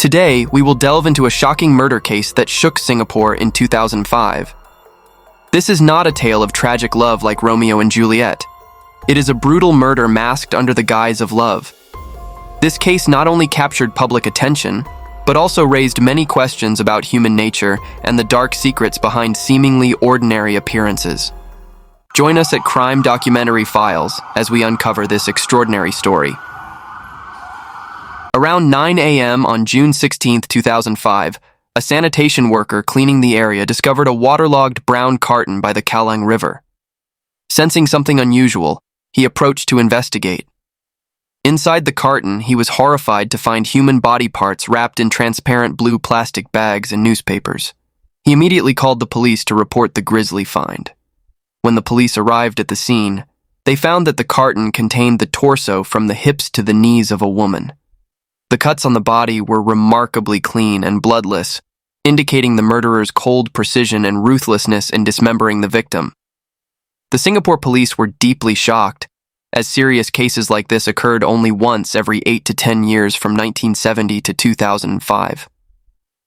Today, we will delve into a shocking murder case that shook Singapore in 2005. This is not a tale of tragic love like Romeo and Juliet. It is a brutal murder masked under the guise of love. This case not only captured public attention, but also raised many questions about human nature and the dark secrets behind seemingly ordinary appearances. Join us at Crime Documentary Files as we uncover this extraordinary story. Around 9 a.m. on June 16, 2005, a sanitation worker cleaning the area discovered a waterlogged brown carton by the Liang River. Sensing something unusual, he approached to investigate. Inside the carton, he was horrified to find human body parts wrapped in transparent blue plastic bags and newspapers. He immediately called the police to report the grisly find. When the police arrived at the scene, they found that the carton contained the torso from the hips to the knees of a woman. The cuts on the body were remarkably clean and bloodless, indicating the murderer's cold precision and ruthlessness in dismembering the victim. The Singapore police were deeply shocked, as serious cases like this occurred only once every 8 to 10 years from 1970 to 2005.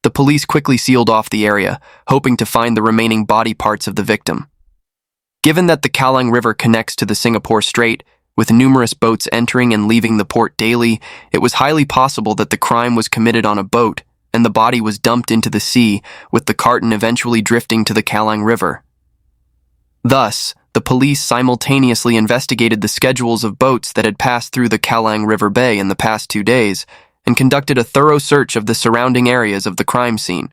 The police quickly sealed off the area, hoping to find the remaining body parts of the victim. Given that the Liang River connects to the Singapore Strait, with numerous boats entering and leaving the port daily, it was highly possible that the crime was committed on a boat and the body was dumped into the sea, with the carton eventually drifting to the Liang River. Thus, the police simultaneously investigated the schedules of boats that had passed through the Liang River Bay in the past 2 days and conducted a thorough search of the surrounding areas of the crime scene.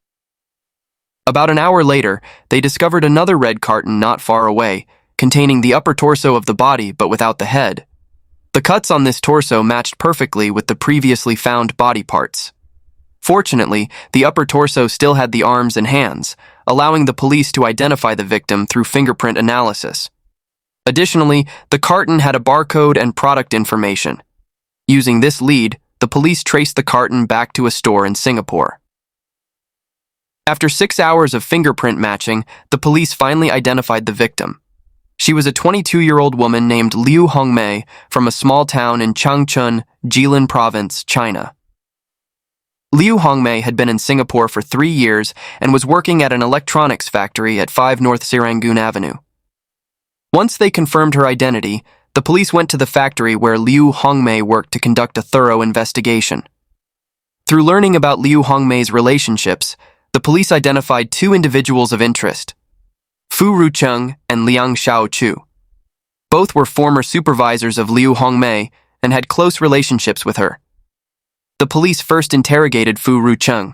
About an hour later, they discovered another red carton not far away, containing the upper torso of the body but without the head. The cuts on this torso matched perfectly with the previously found body parts. Fortunately, the upper torso still had the arms and hands, allowing the police to identify the victim through fingerprint analysis. Additionally, the carton had a barcode and product information. Using this lead, the police traced the carton back to a store in Singapore. After 6 hours of fingerprint matching, the police finally identified the victim. She was a 22-year-old woman named Hongmei from a small town in Changchun, Jilin Province, China. Hongmei had been in Singapore for 3 years and was working at an electronics factory at 5 North Serangoon Avenue. Once they confirmed her identity, the police went to the factory where Hongmei worked to conduct a thorough investigation. Through learning about Hongmei's relationships, the police identified 2 individuals of interest: Fu Rucheng and Liang Xiaochu. Both were former supervisors of Hongmei and had close relationships with her. The police first interrogated Fu Rucheng.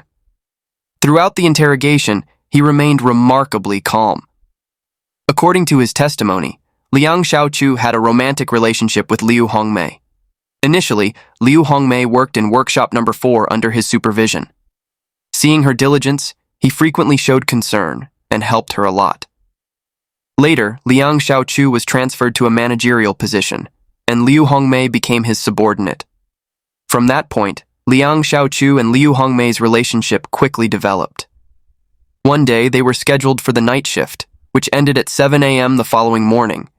Throughout the interrogation, he remained remarkably calm. According to his testimony, Liang Xiaochu had a romantic relationship with Hongmei. Initially, Hongmei worked in workshop number 4 under his supervision. Seeing her diligence, he frequently showed concern and helped her a lot. Later, Liang Xiaochu was transferred to a managerial position, and Hongmei became his subordinate. From that point, Liang Xiaochu and Hongmei's relationship quickly developed. One day, they were scheduled for the night shift, which ended at 7 a.m. the following morning.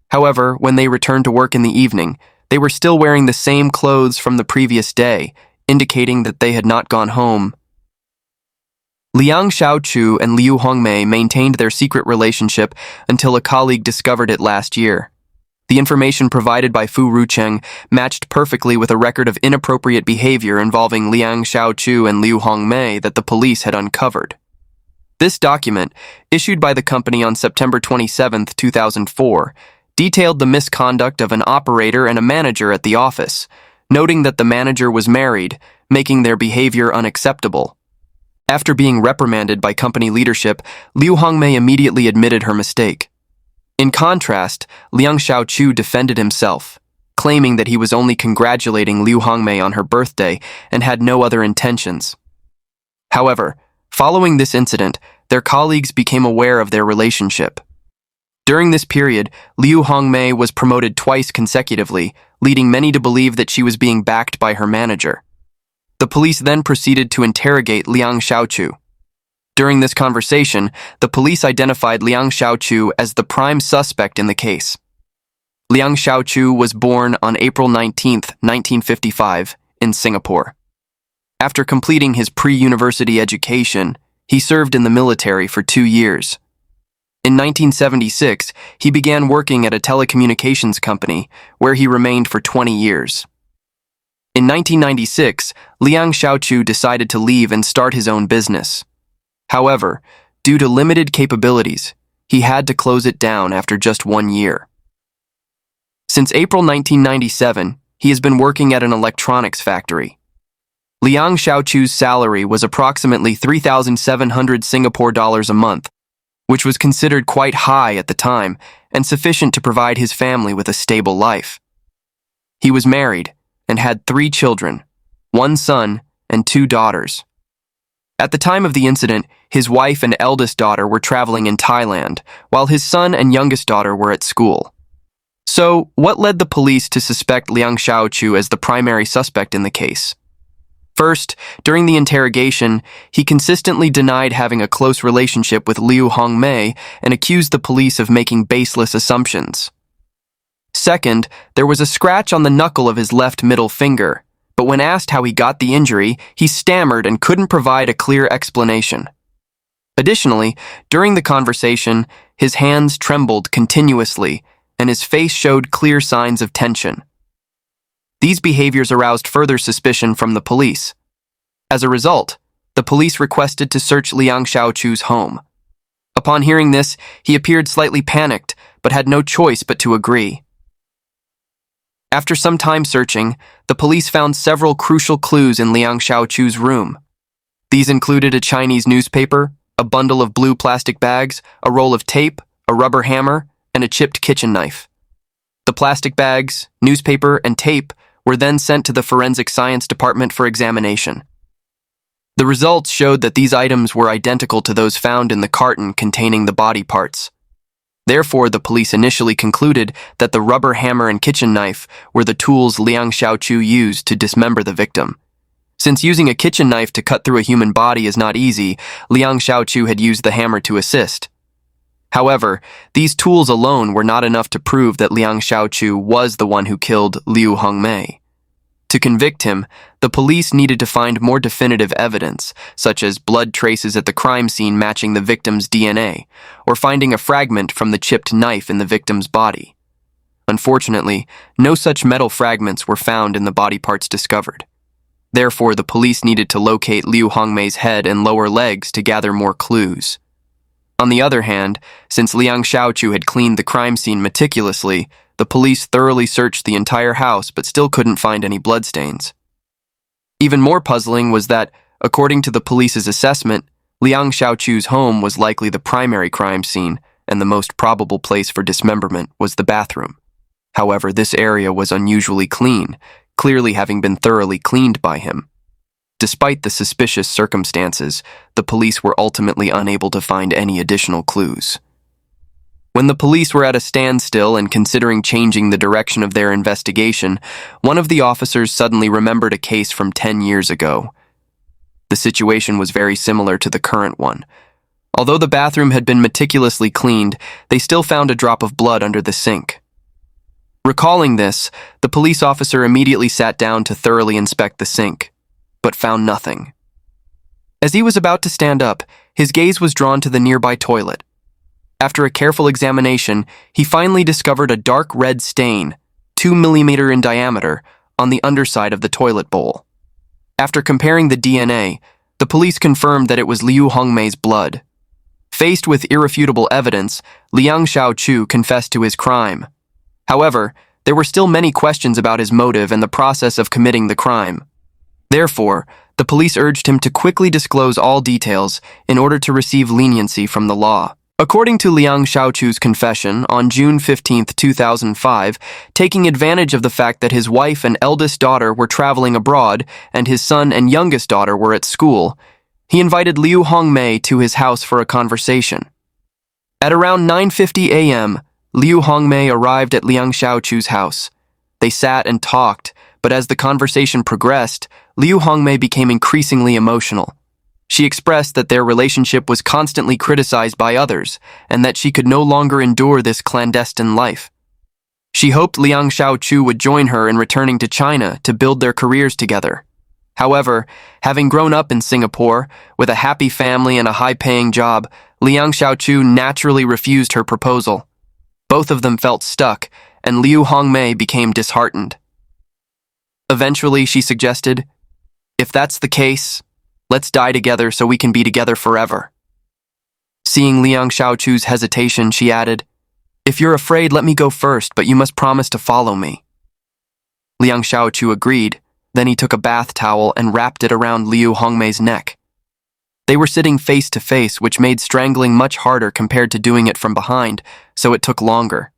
However, when they returned to work in the evening, they were still wearing the same clothes from the previous day, indicating that they had not gone home. Liang Xiaochu and Hongmei maintained their secret relationship until a colleague discovered it last year. The information provided by Fu Rucheng matched perfectly with a record of inappropriate behavior involving Liang Xiaochu and Hongmei that the police had uncovered. This document, issued by the company on September 27, 2004, detailed the misconduct of an operator and a manager at the office, noting that the manager was married, making their behavior unacceptable. After being reprimanded by company leadership, Hongmei immediately admitted her mistake. In contrast, Liang Xiaochu defended himself, claiming that he was only congratulating Hongmei on her birthday and had no other intentions. However, following this incident, their colleagues became aware of their relationship. During this period, Hongmei was promoted twice consecutively, leading many to believe that she was being backed by her manager. The police then proceeded to interrogate Liang Xiaochu. During this conversation, the police identified Liang Xiaochu as the prime suspect in the case. Liang Xiaochu was born on April 19, 1955, in Singapore. After completing his pre-university education, he served in the military for 2 years. In 1976, he began working at a telecommunications company, where he remained for 20 years. In 1996, Liang Xiaochu decided to leave and start his own business. However, due to limited capabilities, he had to close it down after just 1 year. Since April 1997, he has been working at an electronics factory. Liang Xiaochu's salary was approximately 3,700 Singapore dollars a month, which was considered quite high at the time and sufficient to provide his family with a stable life. He was married and had 3 children, 1 son and 2 daughters. At the time of the incident, his wife and eldest daughter were traveling in Thailand, while his son and youngest daughter were at school. So, what led the police to suspect Liang Xiaochu as the primary suspect in the case? First, during the interrogation, he consistently denied having a close relationship with Hongmei and accused the police of making baseless assumptions. Second, there was a scratch on the knuckle of his left middle finger, but when asked how he got the injury, he stammered and couldn't provide a clear explanation. Additionally, during the conversation, his hands trembled continuously and his face showed clear signs of tension. These behaviors aroused further suspicion from the police. As a result, the police requested to search Liang Xiaochu's home. Upon hearing this, he appeared slightly panicked, but had no choice but to agree. After some time searching, the police found several crucial clues in Liang Xiaochu's room. These included a Chinese newspaper, a bundle of blue plastic bags, a roll of tape, a rubber hammer, and a chipped kitchen knife. The plastic bags, newspaper, and tape were then sent to the forensic science department for examination. The results showed that these items were identical to those found in the carton containing the body parts. Therefore, the police initially concluded that the rubber hammer and kitchen knife were the tools Liang Xiaochu used to dismember the victim. Since using a kitchen knife to cut through a human body is not easy, Liang Xiaochu had used the hammer to assist. However, these tools alone were not enough to prove that Liang Xiaochu was the one who killed Hongmei. To convict him, the police needed to find more definitive evidence, such as blood traces at the crime scene matching the victim's DNA, or finding a fragment from the chipped knife in the victim's body. Unfortunately, no such metal fragments were found in the body parts discovered. Therefore, the police needed to locate Hongmei's head and lower legs to gather more clues. On the other hand, since Liang Xiaochu had cleaned the crime scene meticulously, the police thoroughly searched the entire house but still couldn't find any bloodstains. Even more puzzling was that, according to the police's assessment, Liang Xiaochu's home was likely the primary crime scene, and the most probable place for dismemberment was the bathroom. However, this area was unusually clean, clearly having been thoroughly cleaned by him. Despite the suspicious circumstances, the police were ultimately unable to find any additional clues. When the police were at a standstill and considering changing the direction of their investigation, one of the officers suddenly remembered a case from 10 years ago. The situation was very similar to the current one. Although the bathroom had been meticulously cleaned, they still found a drop of blood under the sink. Recalling this, the police officer immediately sat down to thoroughly inspect the sink, but found nothing. As he was about to stand up, his gaze was drawn to the nearby toilet. After a careful examination, he finally discovered a dark red stain, 2 mm in diameter, on the underside of the toilet bowl. After comparing the DNA, the police confirmed that it was Hongmei's blood. Faced with irrefutable evidence, Liang Xiaochu confessed to his crime. However, there were still many questions about his motive and the process of committing the crime. Therefore, the police urged him to quickly disclose all details in order to receive leniency from the law. According to Liang Xiaochu's confession, on June 15, 2005, taking advantage of the fact that his wife and eldest daughter were traveling abroad and his son and youngest daughter were at school, he invited Hongmei to his house for a conversation. At around 9:50 a.m., Hongmei arrived at Liang Xiaochu's house. They sat and talked, but as the conversation progressed, Hongmei became increasingly emotional. She expressed that their relationship was constantly criticized by others and that she could no longer endure this clandestine life. She hoped Liang Xiaochu would join her in returning to China to build their careers together. However, having grown up in Singapore, with a happy family and a high-paying job, Liang Xiaochu naturally refused her proposal. Both of them felt stuck, and Liu Hongmei became disheartened. Eventually, she suggested, "If that's the case, let's die together so we can be together forever." Seeing Liang Xiaochu's hesitation, she added, "If you're afraid, let me go first, but you must promise to follow me." Liang Xiaochu agreed. Then he took a bath towel and wrapped it around Liu Hongmei's neck. They were sitting face to face, which made strangling much harder compared to doing it from behind, so it took longer.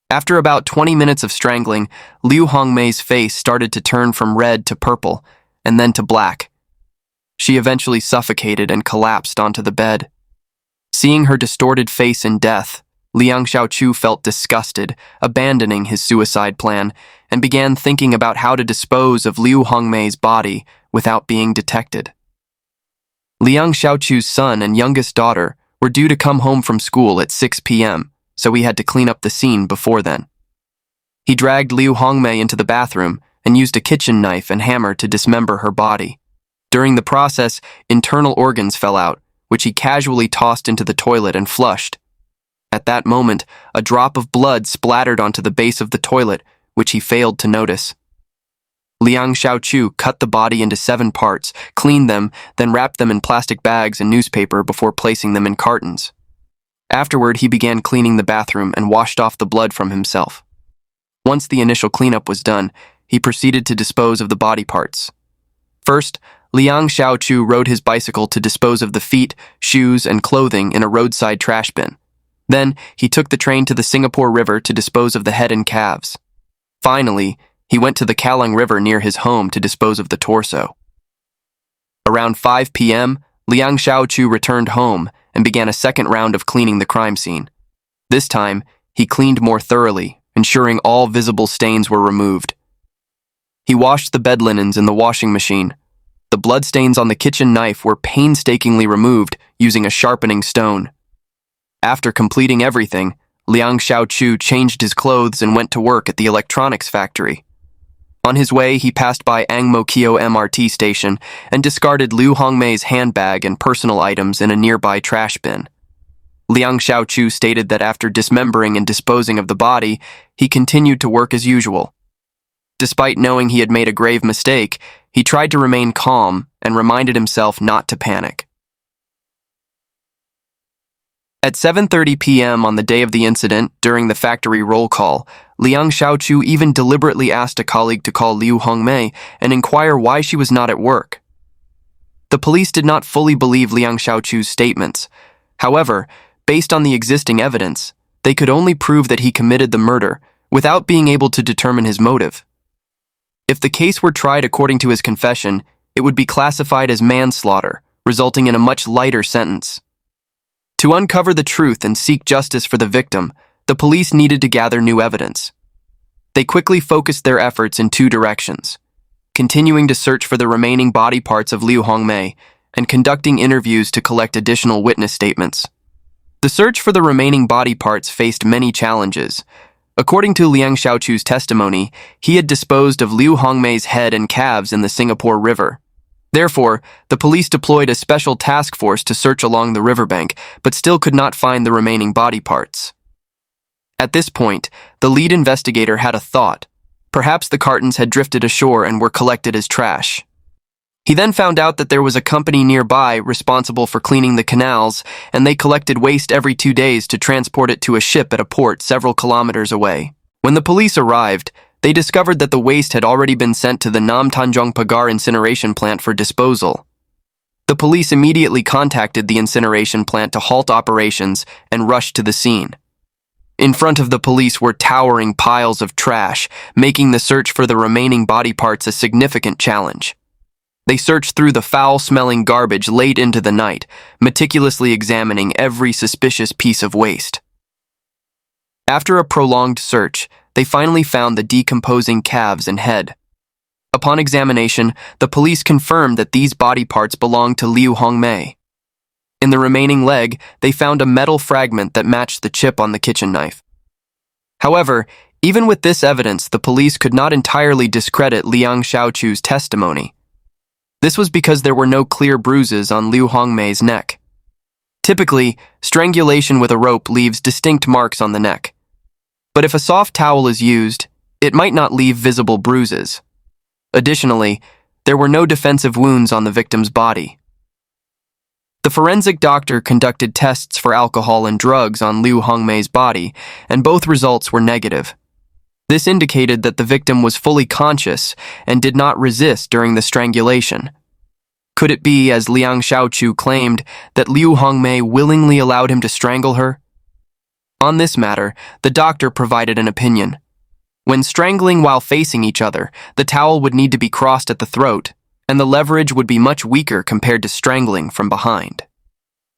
After about 20 minutes of strangling, Liu Hongmei's face started to turn from red to purple, and then to black. She eventually suffocated and collapsed onto the bed. Seeing her distorted face in death, Liang Xiaochu felt disgusted, abandoning his suicide plan, and began thinking about how to dispose of Liu Hongmei's body without being detected. Liang Xiaochu's son and youngest daughter were due to come home from school at 6 p.m., so he had to clean up the scene before then. He dragged Liu Hongmei into the bathroom and used a kitchen knife and hammer to dismember her body. During the process, internal organs fell out, which he casually tossed into the toilet and flushed. At that moment, a drop of blood splattered onto the base of the toilet, which he failed to notice. Liang Xiaochu cut the body into 7 parts, cleaned them, then wrapped them in plastic bags and newspaper before placing them in cartons. Afterward, he began cleaning the bathroom and washed off the blood from himself. Once the initial cleanup was done, he proceeded to dispose of the body parts. First, Liang Xiaochu rode his bicycle to dispose of the feet, shoes, and clothing in a roadside trash bin. Then, he took the train to the Singapore River to dispose of the head and calves. Finally, he went to the Kallang River near his home to dispose of the torso. Around 5 p.m., Liang Xiaochu returned home and began a second round of cleaning the crime scene. This time, he cleaned more thoroughly, ensuring all visible stains were removed. He washed the bed linens in the washing machine. The bloodstains on the kitchen knife were painstakingly removed using a sharpening stone. After completing everything, Liang Xiaochu changed his clothes and went to work at the electronics factory. On his way, he passed by Ang Mo Kio MRT station and discarded Liu Hongmei's handbag and personal items in a nearby trash bin. Liang Xiaochu stated that after dismembering and disposing of the body, he continued to work as usual. Despite knowing he had made a grave mistake, he tried to remain calm and reminded himself not to panic. At 7:30 p.m. on the day of the incident, during the factory roll call, Liang Xiaochu even deliberately asked a colleague to call Liu Hongmei and inquire why she was not at work. The police did not fully believe Liang Xiaochu's statements. However, based on the existing evidence, they could only prove that he committed the murder without being able to determine his motive. If the case were tried according to his confession, it would be classified as manslaughter, resulting in a much lighter sentence. To uncover the truth and seek justice for the victim, the police needed to gather new evidence. They quickly focused their efforts in 2 directions, continuing to search for the remaining body parts of Liu Hongmei and conducting interviews to collect additional witness statements. The search for the remaining body parts faced many challenges. According to Liang Xiaochu's testimony, he had disposed of Liu Hongmei's head and calves in the Singapore River. Therefore, the police deployed a special task force to search along the riverbank, but still could not find the remaining body parts. At this point, the lead investigator had a thought. Perhaps the cartons had drifted ashore and were collected as trash. He then found out that there was a company nearby responsible for cleaning the canals, and they collected waste every 2 days to transport it to a ship at a port several kilometers away. When the police arrived, they discovered that the waste had already been sent to the Nam Tanjong Pagar incineration plant for disposal. The police immediately contacted the incineration plant to halt operations and rushed to the scene. In front of the police were towering piles of trash, making the search for the remaining body parts a significant challenge. They searched through the foul-smelling garbage late into the night, meticulously examining every suspicious piece of waste. After a prolonged search, they finally found the decomposing calves and head. Upon examination, the police confirmed that these body parts belonged to Liu Hongmei. In the remaining leg, they found a metal fragment that matched the chip on the kitchen knife. However, Even with this evidence, the police could not entirely discredit Liang Xiaochu's testimony. This was because there were no clear bruises on Liu Hongmei's neck. Typically, strangulation with a rope leaves distinct marks on the neck. But if a soft towel is used, it might not leave visible bruises. Additionally, there were no defensive wounds on the victim's body. The forensic doctor conducted tests for alcohol and drugs on Liu Hongmei's body, and both results were negative. This indicated that the victim was fully conscious and did not resist during the strangulation. Could it be, as Liang Xiaochu claimed, that Liu Hongmei willingly allowed him to strangle her? On this matter, the doctor provided an opinion. When strangling while facing each other, the towel would need to be crossed at the throat, and the leverage would be much weaker compared to strangling from behind.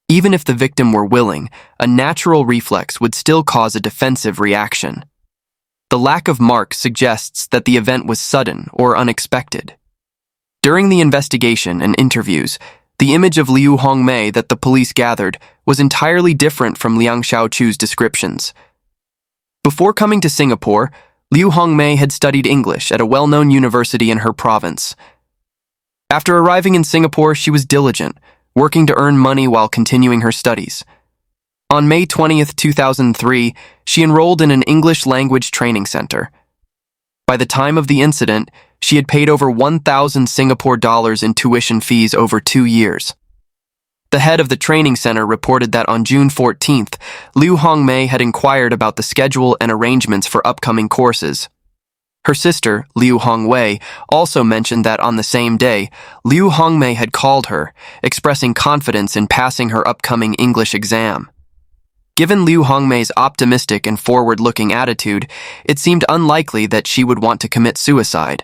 Even if the victim were willing, a natural reflex would still cause a defensive reaction. The lack of marks suggests that the event was sudden or unexpected. During the investigation and interviews, the image of Liu Hongmei that the police gathered was entirely different from Liang Xiaochu's descriptions. Before coming to Singapore, Liu Hongmei had studied English at a well-known university in her province. After arriving in Singapore, she was diligent, working to earn money while continuing her studies. On May 20th, 2003, she enrolled in an English language training center. By the time of the incident, she had paid over 1,000 Singapore dollars in tuition fees over 2 years. The head of the training center reported that on June 14th, Liu Hongmei had inquired about the schedule and arrangements for upcoming courses. Her sister, Liu Hongwei, also mentioned that on the same day, Liu Hongmei had called her, expressing confidence in passing her upcoming English exam. Given Liu Hongmei's optimistic and forward-looking attitude, it seemed unlikely that she would want to commit suicide.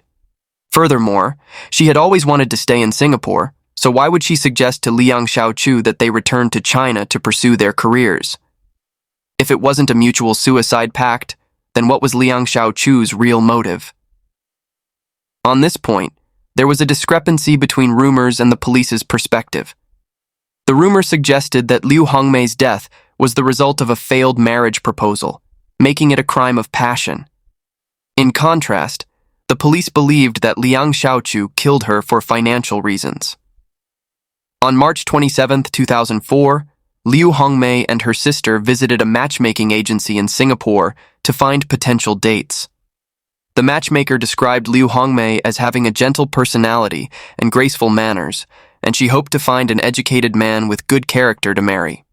Furthermore, she had always wanted to stay in Singapore, so why would she suggest to Liang Xiaochu that they return to China to pursue their careers? If it wasn't a mutual suicide pact, then what was Liang Xiaochu's real motive? On this point, there was a discrepancy between rumors and the police's perspective. The rumor suggested that Liu Hongmei's death was the result of a failed marriage proposal, making it a crime of passion. In contrast, the police believed that Liang Xiaochu killed her for financial reasons. On March 27, 2004, Liu Hongmei and her sister visited a matchmaking agency in Singapore to find potential dates. The matchmaker described Liu Hongmei as having a gentle personality and graceful manners, and she hoped to find an educated man with good character to marry.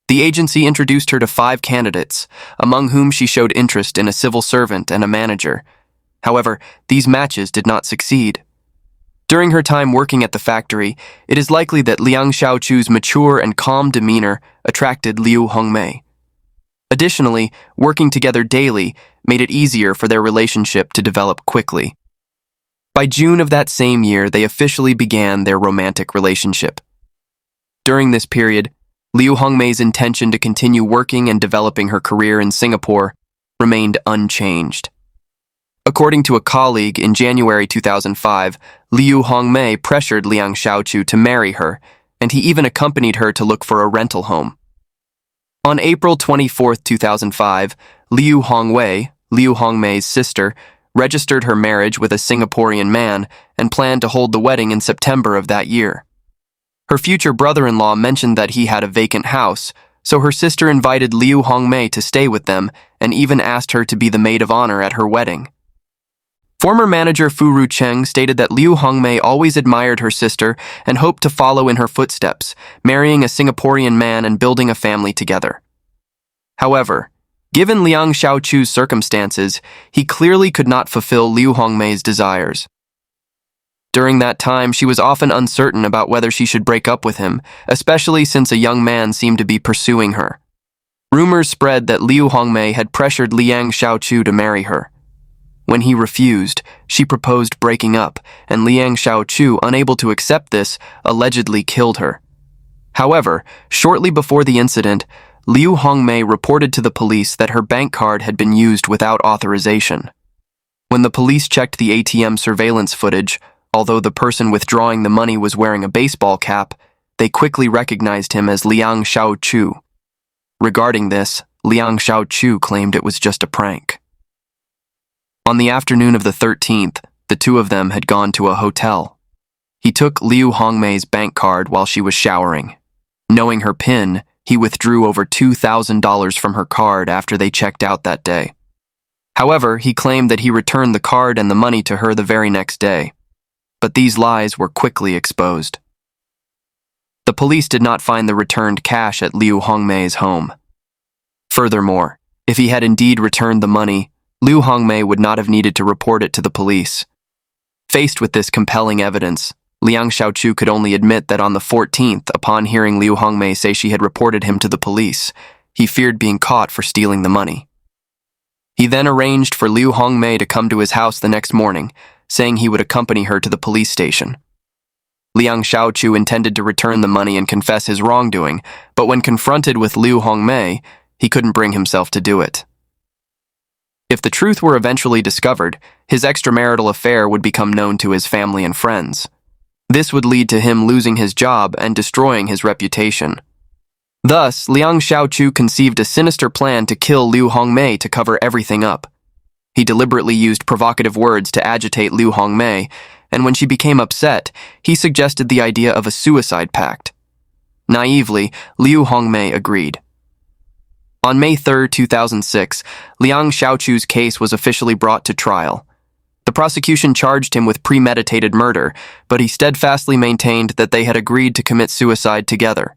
The agency introduced her to 5 candidates, among whom she showed interest in a civil servant and a manager. However, these matches did not succeed. During her time working at the factory, it is likely that Liang Xiaochu's mature and calm demeanor attracted Liu Hongmei. Additionally, working together daily made it easier for their relationship to develop quickly. By June of that same year, they officially began their romantic relationship. During this period, Liu Hongmei's intention to continue working and developing her career in Singapore remained unchanged. According to a colleague, in January 2005, Liu Hongmei pressured Liang Xiaochu to marry her, and he even accompanied her to look for a rental home. On April 24, 2005, Liu Hongwei, Liu Hongmei's sister, registered her marriage with a Singaporean man and planned to hold the wedding in September of that year. Her future brother-in-law mentioned that he had a vacant house, so her sister invited Liu Hongmei to stay with them and even asked her to be the maid of honor at her wedding. Former manager Fu Rucheng stated that Liu Hongmei always admired her sister and hoped to follow in her footsteps, marrying a Singaporean man and building a family together. However, given Liang Xiaochu's circumstances, he clearly could not fulfill Liu Hongmei's desires. During that time, she was often uncertain about whether she should break up with him, especially since a young man seemed to be pursuing her. Rumors spread that Liu Hongmei had pressured Liang Xiaochu to marry her. When he refused, she proposed breaking up, and Liang Xiaochu, unable to accept this, allegedly killed her. However, shortly before the incident, Liu Hongmei reported to the police that her bank card had been used without authorization. When the police checked the ATM surveillance footage, although the person withdrawing the money was wearing a baseball cap, they quickly recognized him as Liang Xiaochu. Regarding this, Liang Xiaochu claimed it was just a prank. On the afternoon of the 13th, the two of them had gone to a hotel. He took Liu Hongmei's bank card while she was showering. Knowing her PIN, he withdrew over $2,000 from her card after they checked out that day. However, he claimed that he returned the card and the money to her the very next day. But these lies were quickly exposed. The police did not find the returned cash at Liu Hongmei's home. Furthermore, if he had indeed returned the money, Liu Hongmei would not have needed to report it to the police. Faced with this compelling evidence, Liang Xiaochu could only admit that on the 14th, upon hearing Liu Hongmei say she had reported him to the police, he feared being caught for stealing the money. He then arranged for Liu Hongmei to come to his house the next morning, saying he would accompany her to the police station. Liang Xiaochu intended to return the money and confess his wrongdoing, but when confronted with Liu Hongmei, he couldn't bring himself to do it. If the truth were eventually discovered, his extramarital affair would become known to his family and friends. This would lead to him losing his job and destroying his reputation. Thus, Liang Xiaochu conceived a sinister plan to kill Liu Hongmei to cover everything up. He deliberately used provocative words to agitate Liu Hongmei, and when she became upset, he suggested the idea of a suicide pact. Naively, Liu Hongmei agreed. On May 3, 2006, Liang Xiaochu's case was officially brought to trial. The prosecution charged him with premeditated murder, but he steadfastly maintained that they had agreed to commit suicide together.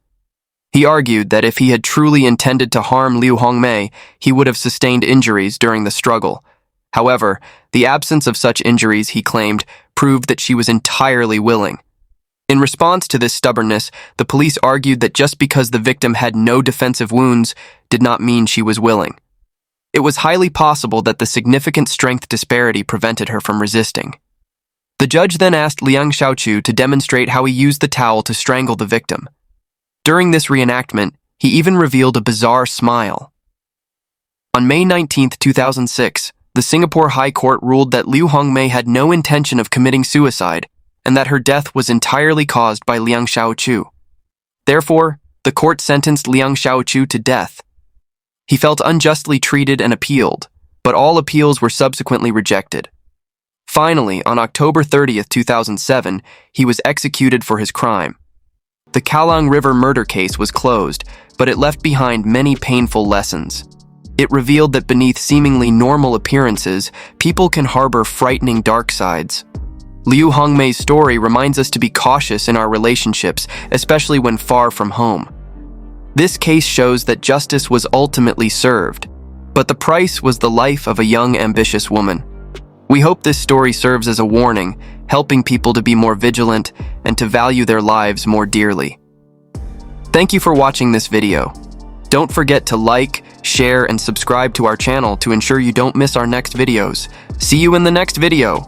He argued that if he had truly intended to harm Liu Hongmei, he would have sustained injuries during the struggle. However, the absence of such injuries, he claimed, proved that she was entirely willing. In response to this stubbornness, the police argued that just because the victim had no defensive wounds did not mean she was willing. It was highly possible that the significant strength disparity prevented her from resisting. The judge then asked Liang Xiaochu to demonstrate how he used the towel to strangle the victim. During this reenactment, he even revealed a bizarre smile. On May 19, 2006, the Singapore High Court ruled that Liu Hongmei had no intention of committing suicide and that her death was entirely caused by Liang Xiaochu. Therefore, the court sentenced Liang Xiaochu to death. He felt unjustly treated and appealed, but all appeals were subsequently rejected. Finally, on October 30, 2007, he was executed for his crime. The Liang River murder case was closed, but it left behind many painful lessons. It revealed that beneath seemingly normal appearances, people can harbor frightening dark sides. Liu Hongmei's story reminds us to be cautious in our relationships, especially when far from home. This case shows that justice was ultimately served, but the price was the life of a young, ambitious woman. We hope this story serves as a warning, helping people to be more vigilant and to value their lives more dearly. Thank you for watching this video. Don't forget to like, share, and subscribe to our channel to ensure you don't miss our next videos. See you in the next video.